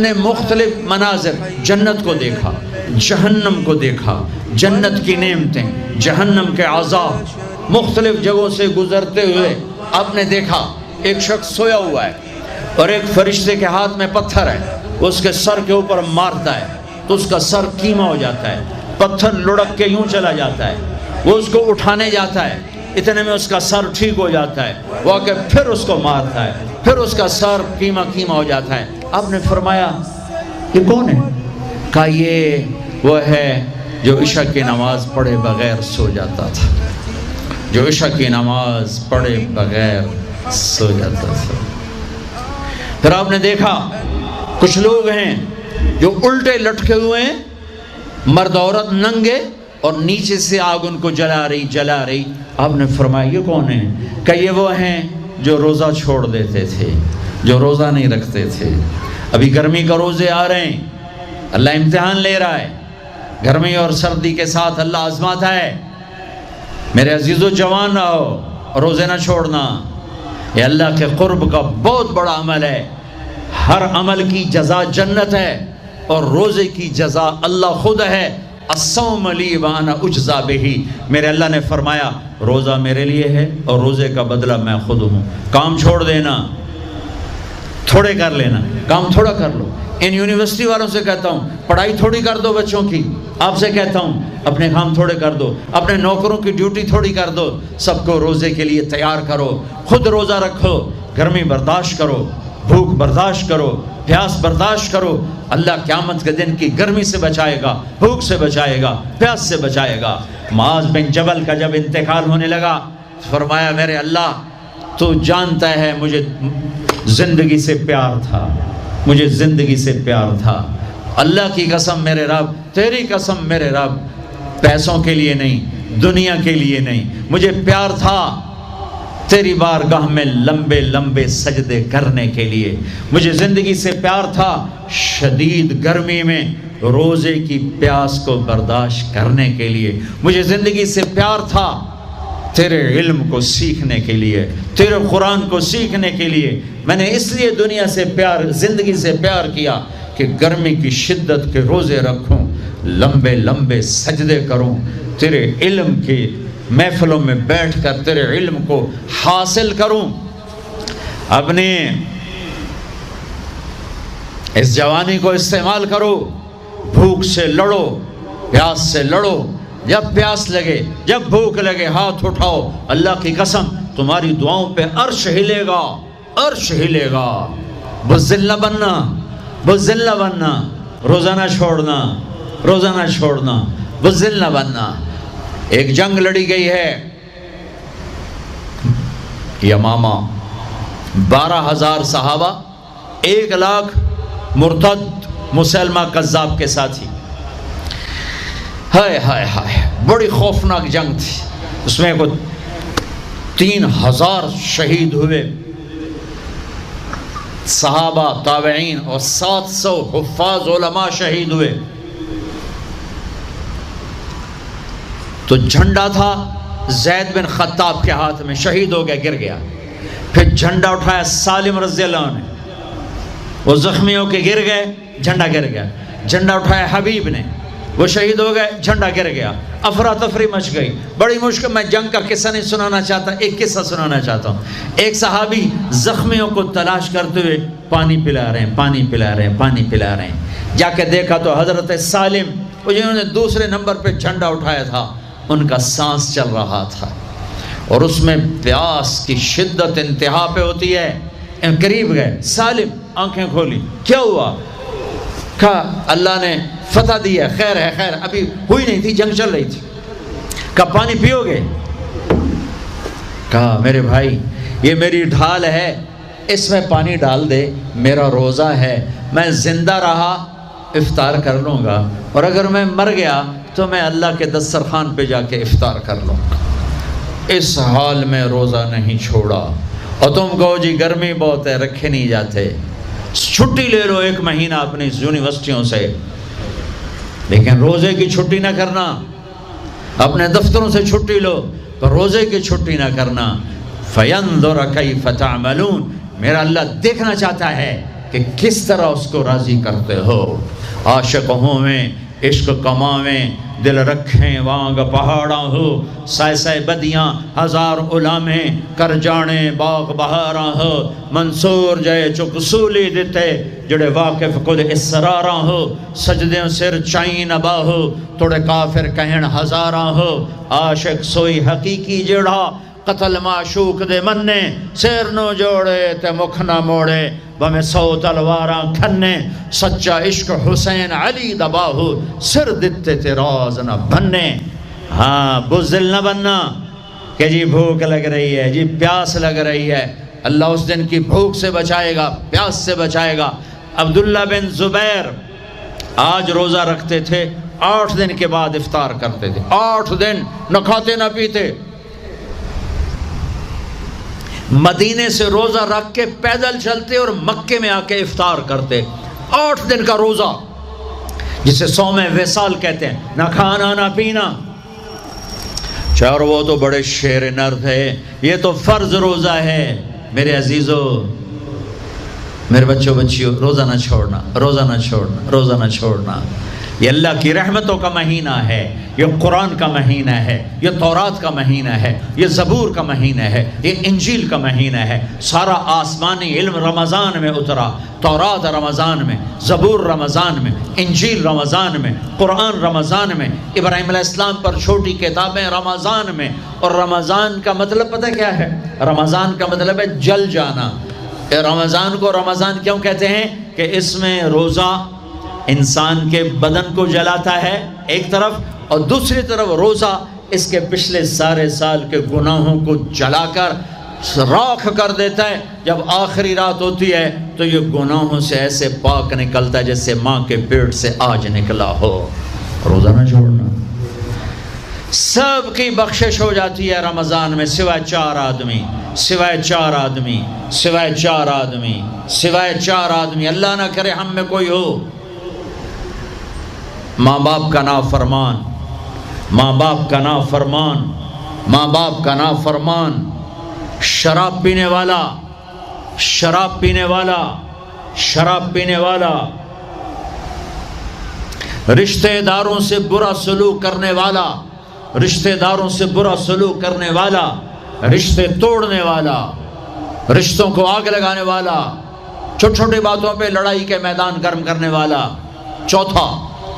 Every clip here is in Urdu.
نے مختلف مناظر، جنت کو دیکھا، جہنم کو دیکھا، جنت کی نعمتیں، جہنم کے عذاب، مختلف جگہوں سے گزرتے ہوئے آپ نے دیکھا ایک شخص سویا ہوا ہے اور ایک فرشتے کے ہاتھ میں پتھر ہے، اس کے سر کے اوپر مارتا ہے تو اس کا سر کیما ہو جاتا ہے، پتھر لڑک کے یوں چلا جاتا ہے، وہ اس کو اٹھانے جاتا ہے، اتنے میں اس کا سر ٹھیک ہو جاتا ہے، وہ آ کے پھر اس کو مارتا ہے، پھر اس کا سر کیما ہو جاتا ہے۔ آپ نے فرمایا یہ کون ہے؟ کہا یہ وہ ہے جو عشاء کی نماز پڑھے بغیر سو جاتا تھا، جو عشاء کی نماز پڑھے بغیر سو جاتا تھا۔ پھر آپ نے دیکھا کچھ لوگ ہیں جو الٹے لٹکے ہوئے ہیں، مرد عورت ننگے، اور نیچے سے آگ ان کو جلا رہی۔ آپ نے فرمایا یہ کون ہے؟ کہ یہ وہ ہیں جو روزہ چھوڑ دیتے تھے، جو روزہ نہیں رکھتے تھے۔ ابھی گرمی کا روزے آ رہے ہیں، اللہ امتحان لے رہا ہے، گرمی اور سردی کے ساتھ اللہ آزماتا ہے۔ میرے عزیزو جوان رہو، روزے نہ چھوڑنا، یہ اللہ کے قرب کا بہت بڑا عمل ہے۔ ہر عمل کی جزا جنت ہے اور روزے کی جزا اللہ خود ہے۔ الصوم لی وانا اجزا بہ، میرے اللہ نے فرمایا روزہ میرے لیے ہے اور روزے کا بدلہ میں خود ہوں۔ کام چھوڑ دینا، تھوڑے کر لینا، کام تھوڑا کر لو۔ ان یونیورسٹی والوں سے کہتا ہوں پڑھائی تھوڑی کر دو بچوں کی، آپ سے کہتا ہوں اپنے کام تھوڑے کر دو، اپنے نوکروں کی ڈیوٹی تھوڑی کر دو، سب کو روزے کے لیے تیار کرو، خود روزہ رکھو، گرمی برداشت کرو، بھوک برداشت کرو، پیاس برداشت کرو۔ اللہ قیامت کے دن کی گرمی سے بچائے گا، بھوک سے بچائے گا، پیاس سے بچائے گا۔ معاذ بن جبل کا جب انتقال ہونے لگا فرمایا میرے اللہ تو جانتا ہے مجھے زندگی سے پیار تھا، مجھے زندگی سے پیار تھا، اللہ کی قسم میرے رب، تیری قسم میرے رب، پیسوں کے لیے نہیں، دنیا کے لیے نہیں، مجھے پیار تھا تیری بارگاہ میں لمبے لمبے سجدے کرنے کے لیے، مجھے زندگی سے پیار تھا شدید گرمی میں روزے کی پیاس کو برداشت کرنے کے لیے، مجھے زندگی سے پیار تھا تیرے علم کو سیکھنے کے لیے، تیرے قرآن کو سیکھنے کے لیے۔ میں نے اس لیے دنیا سے پیار، زندگی سے پیار کیا کہ گرمی کی شدت کے روزے رکھوں، لمبے لمبے سجدے کروں، تیرے علم کی محفلوں میں بیٹھ کر تیرے علم کو حاصل کروں۔ اپنی اس جوانی کو استعمال کرو، بھوک سے لڑو، پیاس سے لڑو، جب پیاس لگے، جب بھوک لگے ہاتھ اٹھاؤ، اللہ کی قسم تمہاری دعاؤں پہ عرش ہلے گا، عرش ہلے گا۔ بزدل نہ بننا، بزدل نہ بننا، روزہ نہ چھوڑنا، روزہ نہ چھوڑنا، بزدل نہ بننا۔ ایک جنگ لڑی گئی ہے یمامہ، 12,000 صحابہ، 1,00,000 مرتد مسلمہ کذاب کے ساتھی۔ ہائے ہائے ہائے، بڑی خوفناک جنگ تھی، اس میں کوئی 3,000 شہید ہوئے، صحابہ، تابعین اور 700 حفاظ علماء شہید ہوئے۔ تو جھنڈا تھا زید بن خطاب کے ہاتھ میں، شہید ہو گیا، گر گیا۔ پھر جھنڈا اٹھایا سالم رضی اللہ عنہ نے، وہ زخمی ہو کے گر گئے، جھنڈا گر گیا۔ جھنڈا اٹھایا حبیب نے، وہ شہید ہو گئے، جھنڈا گر گیا۔ افراتفری مچ گئی، بڑی مشکل۔ میں جنگ کا قصہ نہیں سنانا چاہتا، ایک قصہ سنانا چاہتا ہوں۔ ایک صحابی زخمیوں کو تلاش کرتے ہوئے پانی پلا رہے ہیں، پانی پلا رہے ہیں، پانی پلا رہے ہیں۔ جا کے دیکھا تو حضرت سالم، وہ جنہوں نے دوسرے نمبر پہ جھنڈا اٹھایا تھا، ان کا سانس چل رہا تھا اور اس میں پیاس کی شدت انتہا پہ ہوتی ہے۔ قریب گئے، سالم آنکھیں کھولی، کیا ہوا؟ کہا اللہ نے فتح دی ہے، خیر ہے، خیر ابھی ہوئی نہیں تھی، جنگ چل رہی تھی۔ کہا پانی پیو گے؟ کہا میرے بھائی یہ میری ڈھال ہے، اس میں پانی ڈال دے، میرا روزہ ہے، میں زندہ رہا افطار کر لوں گا، اور اگر میں مر گیا تو میں اللہ کے دسترخوان پہ جا کے افطار کر لوں گا۔ اس حال میں روزہ نہیں چھوڑا، اور تم کہو جی گرمی بہت ہے، رکھے نہیں جاتے، چھٹی لے لو 1 مہینہ اپنی یونیورسٹیوں سے، لیکن روزے کی چھٹی نہ کرنا۔ اپنے دفتروں سے چھٹی لو پر روزے کی چھٹی نہ کرنا۔ فَيَنْظُرَ كَيْفَ تَعْمَلُونَ، میرا اللہ دیکھنا چاہتا ہے کہ کس طرح اس کو راضی کرتے ہو۔ عاشق ہوں میں عشق کماویں، دل رکھیں وانگ پہاڑاں ہو، سائے سائے بدیاں ہزار علامیں، کر جانے باغ بہاراں ہو، منصور جائے چک سولی دیتے جڑے واقف خود اسراراں ہو، سجدیں سر چائیں نبا ہو، توڑے کافر کہن ہزاراں ہو، عاشق سوئی حقیقی جڑا قتل معشوق دے مننے، سیر نو جوڑے تے مکھ نہ موڑے، بہمیں 100 تلواراں کھنے، سچا عشق حسین علی دباہو، سر دیتے تے راز نہ بننے۔ ہاں بزدل نہ بننا کہ جی بھوک لگ رہی ہے، جی پیاس لگ رہی ہے، اللہ اس دن کی بھوک سے بچائے گا، پیاس سے بچائے گا۔ عبداللہ بن زبیر آج روزہ رکھتے تھے، 8 دن کے بعد افطار کرتے تھے، 8 دن نہ کھاتے نہ پیتے، مدینے سے روزہ رکھ کے پیدل چلتے اور مکے میں آ کے افطار کرتے، 8 دن کا روزہ جسے صوم وصال کہتے ہیں، نہ کھانا نہ پینا۔ چار وہ تو بڑے شیر نرد ہے، یہ تو فرض روزہ ہے۔ میرے عزیزو، میرے بچوں بچیوں، روزہ نہ چھوڑنا، روزہ نہ چھوڑنا، روزہ نہ چھوڑنا۔ یہ اللہ کی رحمتوں کا مہینہ ہے، یہ قرآن کا مہینہ ہے، یہ تورات کا مہینہ ہے، یہ زبور کا مہینہ ہے، یہ انجیل کا مہینہ ہے۔ سارا آسمانی علم رمضان میں اترا، تورات رمضان میں، زبور رمضان میں، انجیل رمضان میں، قرآن رمضان میں، ابراہیم علیہ السلام پر چھوٹی کتابیں رمضان میں۔ اور رمضان کا مطلب پتہ کیا ہے؟ رمضان کا مطلب ہے جل جانا۔ رمضان کو رمضان کیوں کہتے ہیں؟ کہ اس میں روزہ انسان کے بدن کو جلاتا ہے ایک طرف، اور دوسری طرف روزہ اس کے پچھلے سارے سال کے گناہوں کو جلا کر راکھ کر دیتا ہے۔ جب آخری رات ہوتی ہے تو یہ گناہوں سے ایسے پاک نکلتا ہے جیسے ماں کے پیٹ سے آج نکلا ہو۔ روزہ نہ چھوڑنا، سب کی بخشش ہو جاتی ہے رمضان میں، سوائے 4 آدمی، سوائے 4 آدمی، سوائے 4 آدمی، سوائے 4 آدمی۔ اللہ نہ کرے ہم میں کوئی ہو۔ ماں باپ کا نافرمان، ماں باپ کا نافرمان، ماں باپ کا نافرمان، شراب پینے والا، شراب پینے والا، شراب پینے والا، رشتہ داروں سے برا سلوک کرنے والا، رشتہ داروں سے برا سلوک کرنے والا، رشتے توڑنے والا، رشتوں کو آگ لگانے والا، چھوٹی چھوٹی باتوں پہ لڑائی کے میدان گرم کرنے والا۔ چوتھا،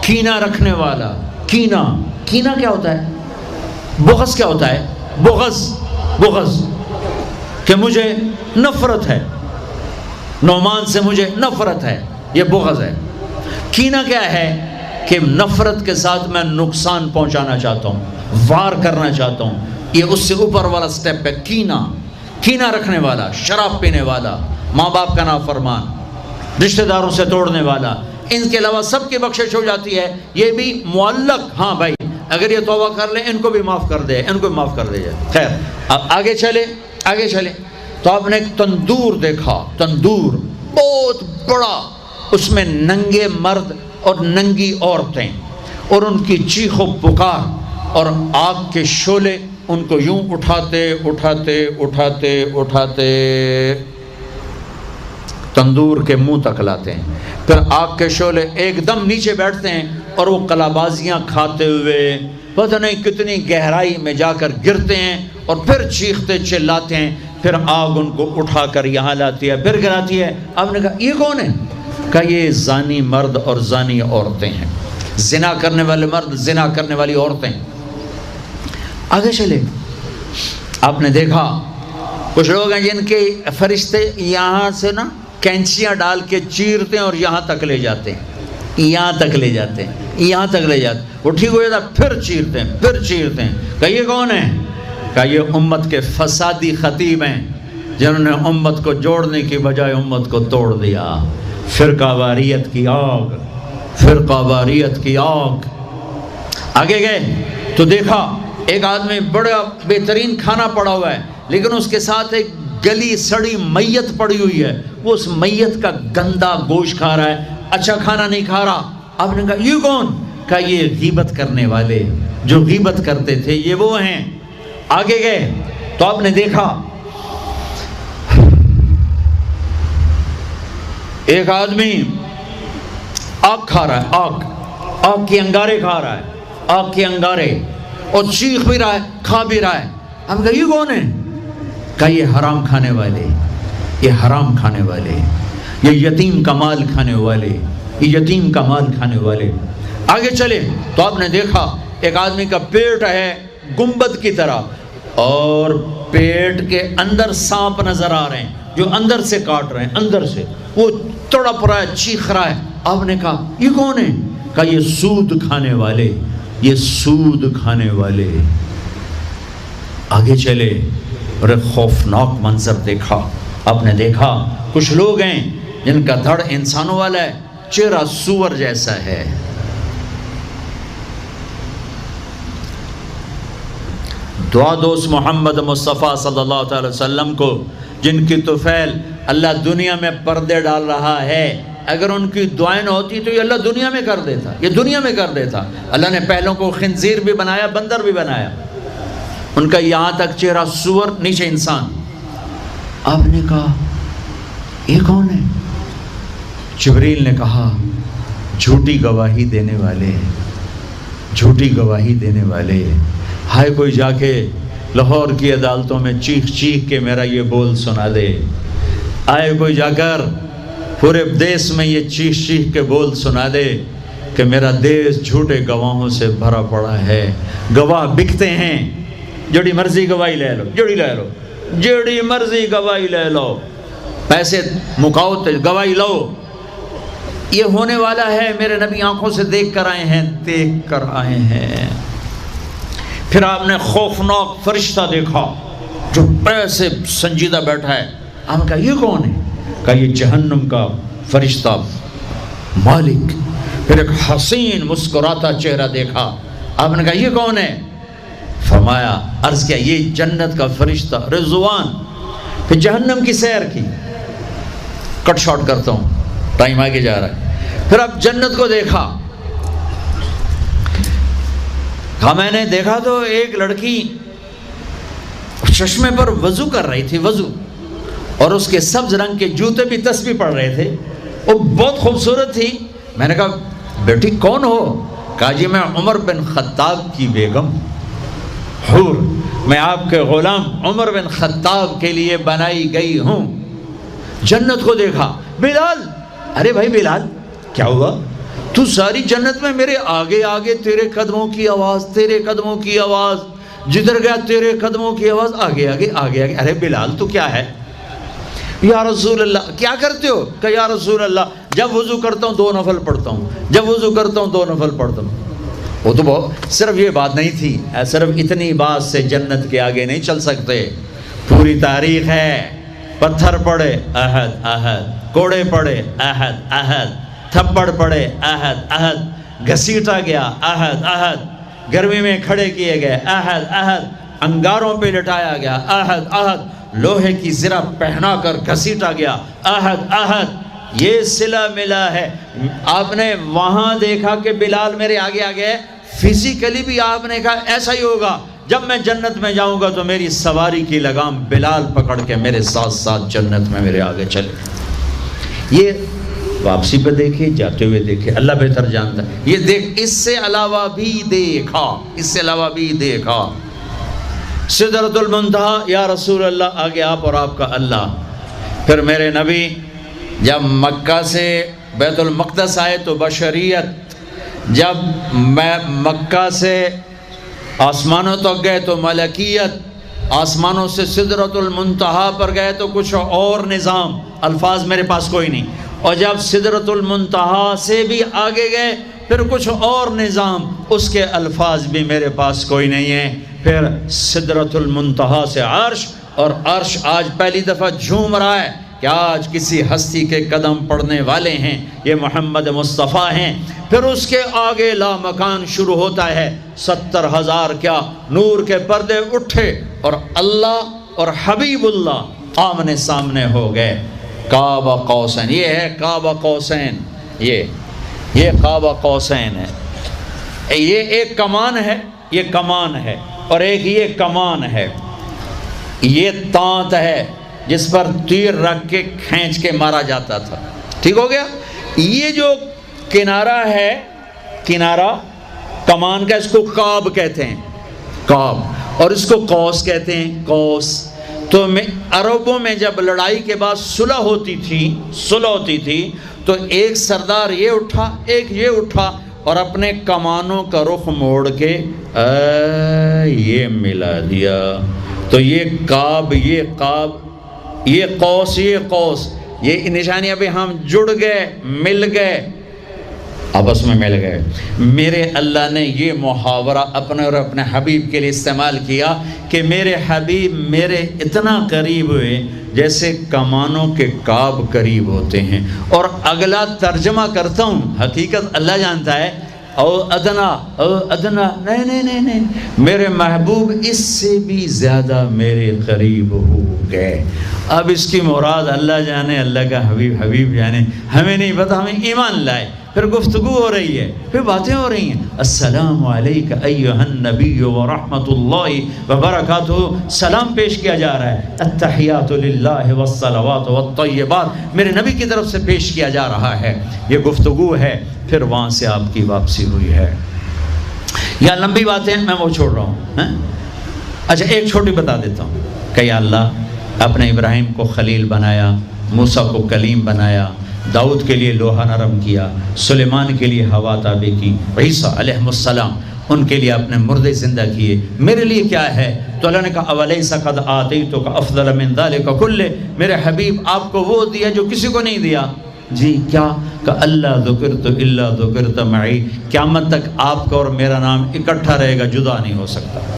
کینہ رکھنے والا۔ کینہ، کینہ کیا ہوتا ہے؟ بغض کیا ہوتا ہے؟ بغض، بغض کہ مجھے نفرت ہے، نعمان سے مجھے نفرت ہے، یہ بغض ہے۔ کینہ کیا ہے؟ کہ نفرت کے ساتھ میں نقصان پہنچانا چاہتا ہوں، وار کرنا چاہتا ہوں، یہ اس سے اوپر والا سٹیپ ہے کینہ۔ کینہ رکھنے والا، شراب پینے والا، ماں باپ کا نافرمان، رشتہ داروں سے توڑنے والا۔ ان کے علاوہ سب کی بخشش ہو جاتی ہے، یہ بھی معلق، ہاں بھائی اگر یہ توبہ کر لیں ان کو بھی معاف کر دے، ان کو بھی معاف کر دے جائے۔ خیر، اب آگے چلے، آگے چلے تو آپ نے ایک تندور دیکھا، تندور بہت بڑا، اس میں ننگے مرد اور ننگی عورتیں، اور ان کی چیخ و پکار، اور آگ کے شعلے ان کو یوں اٹھاتے اٹھاتے اٹھاتے اٹھاتے تندور کے منہ تک لاتے ہیں، پھر آگ کے شعلے ایک دم نیچے بیٹھتے ہیں اور وہ کلابازیاں کھاتے ہوئے پتہ نہیں کتنی گہرائی میں جا کر گرتے ہیں، اور پھر چیختے چلاتے ہیں، پھر آگ ان کو اٹھا کر یہاں لاتی ہے، پھر گراتی ہے۔ آپ نے کہا یہ کون ہے؟ کہا یہ زانی مرد اور زانی عورتیں ہیں، زنا کرنے والے مرد، زنا کرنے والی عورتیں۔ آگے چلے، آپ نے دیکھا کچھ لوگ ہیں جن کے فرشتے یہاں سے نا کینچیاں ڈال کے چیرتے ہیں اور یہاں تک لے جاتے ہیں، یہاں تک لے جاتے ہیں، یہاں تک لے جاتے ہیں، وہ ٹھیک ہو جاتا پھر چیرتے ہیں، پھر چیرتے ہیں۔ کہا یہ کون ہے؟ کہا یہ امت کے فسادی خطیب ہیں جنہوں نے امت کو جوڑنے کی بجائے امت کو توڑ دیا۔ فرقہ واریت کی آگ، فرقہ واریت کی آگ۔ آگے گئے تو دیکھا ایک آدمی بڑا بہترین کھانا پڑا ہوا ہے، لیکن اس کے ساتھ ایک گلی سڑی میت پڑی ہوئی ہے، وہ اس میت کا گندا گوشت کھا رہا ہے، اچھا کھانا نہیں کھا رہا۔ آپ نے کہا یہ کون؟ کہا یہ غیبت کرنے والے، جو غیبت کرتے تھے یہ وہ ہیں۔ آگے گئے تو آپ نے دیکھا ایک آدمی آگ کھا رہا ہے، آگ کے انگارے کھا رہا ہے، آگ کے انگارے، اور چیخ بھی رہا ہے، کھا بھی رہا ہے۔ ہم کہا یہ کون ہے؟ کہا یہ حرام کھانے والے، یہ حرام کھانے والے، یہ یتیم کا مال کھانے والے، یہ یتیم کا مال کھانے والے۔ آگے چلے تو آپ نے دیکھا ایک آدمی کا پیٹ ہے گنبد کی طرح، اور پیٹ کے اندر سانپ نظر آ رہے ہیں جو اندر سے کاٹ رہے ہیں، اندر سے وہ تڑپ رہا ہے، چیخ رہا ہے۔ آپ نے کہا یہ کون ہے؟ کہا یہ سود کھانے والے، یہ سود کھانے والے۔ آگے چلے اور ایک خوفناک منظر دیکھا۔ آپ نے دیکھا کچھ لوگ ہیں جن کا دھڑ انسانوں والا ہے، چہرہ سور جیسا ہے۔ دعا دوست محمد مصطفیٰ صلی اللہ تعالی وسلم کو، جن کی طفیل اللہ دنیا میں پردے ڈال رہا ہے، اگر ان کی دعائیں نہ ہوتی تو یہ اللہ دنیا میں کر دیتا، یہ دنیا میں کر دیتا۔ اللہ نے پہلوں کو خنزیر بھی بنایا، بندر بھی بنایا، ان کا یہاں تک چہرہ سور، نیچے انسان۔ آپ نے کہا یہ کون ہے؟ جبریل نے کہا جھوٹی گواہی دینے والے، جھوٹی گواہی دینے والے۔ ہائے کوئی جا کے لاہور کی عدالتوں میں چیخ چیخ کے میرا یہ بول سنا دے، آئے کوئی جا کر پورے دیس میں یہ چیخ چیخ کے بول سنا دے کہ میرا دیس جھوٹے گواہوں سے بھرا پڑا ہے، گواہ بکتے ہیں، جڑی مرضی گواہی لے لو، جڑی مرضی گواہی لے لو، پیسے مکاؤ تو گواہی لو۔ یہ ہونے والا ہے، میرے نبی آنکھوں سے دیکھ کر آئے ہیں، دیکھ کر آئے ہیں۔ پھر آپ نے خوفناک فرشتہ دیکھا جو ایسے سنجیدہ بیٹھا ہے۔ آپ نے کہا یہ کون ہے؟ کہا یہ جہنم کا فرشتہ مالک۔ پھر ایک حسین مسکراتا چہرہ دیکھا۔ آپ نے کہا یہ کون ہے؟ فرمایا، عرض کیا یہ جنت کا فرشتہ رضوان۔ پھر جہنم کی سیر کی، کٹ شارٹ کرتا ہوں، ٹائم آگے جا رہا ہے۔ پھر اب جنت کو دیکھا، کہا میں نے دیکھا تو ایک لڑکی چشمے پر وضو کر رہی تھی، وضو، اور اس کے سبز رنگ کے جوتے بھی تسبیح پڑھ رہے تھے، وہ بہت خوبصورت تھی۔ میں نے کہا بیٹی کون ہو؟ کہا جی میں عمر بن خطاب کی بیگم حور، میں آپ کے غلام عمر بن خطاب کے لیے بنائی گئی ہوں۔ جنت کو دیکھا، بلال، ارے بھائی بلال کیا ہوا؟ تو ساری جنت میں میرے آگے آگے، تیرے قدموں کی آواز، تیرے قدموں کی آواز، جدھر گیا تیرے قدموں کی آواز، آگے آگے آگے آگے۔ ارے بلال تو کیا ہے؟ یا رسول اللہ کیا کرتے ہو؟ کہ یا رسول اللہ جب وضو کرتا ہوں 2 نفل پڑھتا ہوں، جب وضو کرتا ہوں 2 نفل پڑھتا ہوں۔ وہ تو بہت، صرف یہ بات نہیں تھی، صرف اتنی بات سے جنت کے آگے نہیں چل سکتے، پوری تاریخ ہے۔ پتھر پڑے احد احد، کوڑے پڑے احد احد، تھپڑ پڑے احد احد، گھسیٹا گیا احد احد، گرمی میں کھڑے کیے گئے احد احد، انگاروں پہ لٹایا گیا احد احد، لوہے کی زرہ پہنا کر گھسیٹا گیا احد احد۔ یہ صلہ ملا ہے۔ آپ نے وہاں دیکھا کہ بلال میرے آگے آگے ہے، فزیکلی بھی آپ نے کہا ایسا ہی ہوگا، جب میں جنت میں جاؤں گا تو میری سواری کی لگام بلال پکڑ کے میرے ساتھ ساتھ جنت میں میرے آگے چلے۔ یہ واپسی پہ دیکھے، جاتے ہوئے دیکھے، اللہ بہتر جانتا ہے۔ یہ دیکھ، اس سے علاوہ بھی دیکھا، اس سے علاوہ بھی دیکھا۔ سدرۃ المنتہا، یا رسول اللہ آگے آپ اور آپ کا اللہ۔ پھر میرے نبی جب مکہ سے بیت المقدس آئے تو بشریت، جب میں مکہ سے آسمانوں تک گئے تو ملکیت، آسمانوں سے سدرۃ المنتہا پر گئے تو کچھ اور نظام، الفاظ میرے پاس کوئی نہیں، اور جب سدرۃ المنتہا سے بھی آگے گئے پھر کچھ اور نظام، اس کے الفاظ بھی میرے پاس کوئی نہیں ہے۔ پھر سدرۃ المنتہا سے عرش، اور عرش آج پہلی دفعہ جھوم رہا ہے کہ آج کسی ہستی کے قدم پڑنے والے ہیں، یہ محمد مصطفیٰ ہیں۔ پھر اس کے آگے لامکان شروع ہوتا ہے، 70,000 کیا نور کے پردے اٹھے، اور اللہ اور حبیب اللہ آمنے سامنے ہو گئے۔ کعبہ قوسین، یہ ہے کعبہ قوسین، یہ کعبہ قوسین ہے۔ یہ ایک کمان ہے، یہ کمان ہے، اور ایک یہ کمان ہے، یہ تانت ہے جس پر تیر رکھ کے کھینچ کے مارا جاتا تھا، ٹھیک ہو گیا. یہ جو کنارہ ہے، کنارہ کمان کا، اس کو کعب کہتے ہیں، کعب، اور اس کو قوس کہتے ہیں، قوس. تو عربوں میں جب لڑائی کے بعد صلح ہوتی تھی تو ایک سردار یہ اٹھا، ایک یہ اٹھا، اور اپنے کمانوں کا رخ موڑ کے یہ ملا دیا. تو یہ کعب، یہ قاب، یہ قوس، یہ قوس، یہ نشانی. ابھی ہم جڑ گئے، مل گئے، آپس میں مل گئے. میرے اللہ نے یہ محاورہ اپنے اور اپنے حبیب کے لیے استعمال کیا کہ میرے حبیب میرے اتنا قریب ہوئے جیسے کمانوں کے کعب قریب ہوتے ہیں. اور اگلا ترجمہ کرتا ہوں، حقیقت اللہ جانتا ہے. او ادنا، نہیں، میرے محبوب اس سے بھی زیادہ میرے قریب ہو گئے. اب اس کی مراد اللہ جانے، اللہ کا حبیب جانے، ہمیں نہیں پتہ. ہمیں ایمان لائے، پھر گفتگو ہو رہی ہے، پھر باتیں ہو رہی ہیں. السلام علیک ایھا النبی ورحمۃ اللہ وبرکاتہ، سلام پیش کیا جا رہا ہے. التحیات للہ والصلوات والطیبات میرے نبی کی طرف سے پیش کیا جا رہا ہے. یہ گفتگو ہے. پھر وہاں سے آپ کی واپسی ہوئی ہے. یا لمبی باتیں میں وہ چھوڑ رہا ہوں. اچھا ایک چھوٹی بتا دیتا ہوں کہ یا اللہ اپنے ابراہیم کو خلیل بنایا، موسیٰ کو کلیم بنایا، داؤد کے لیے لوہا نرم کیا، سلیمان کے لیے ہوا تابع کی، عیسیٰ علیہ السلام ان کے لیے اپنے مردے زندہ کیے. میرے لیے کیا ہے؟ تو اللہ نے کہا اولیس قد آتیتک افضل من ذلک کلہ، میرے حبیب آپ کو وہ دیا جو کسی کو نہیں دیا. جی کیا؟ کہ اللہ ذکرت الا ذکرت معی، قیامت تک آپ کا اور میرا نام اکٹھا رہے گا، جدا نہیں ہو سکتا.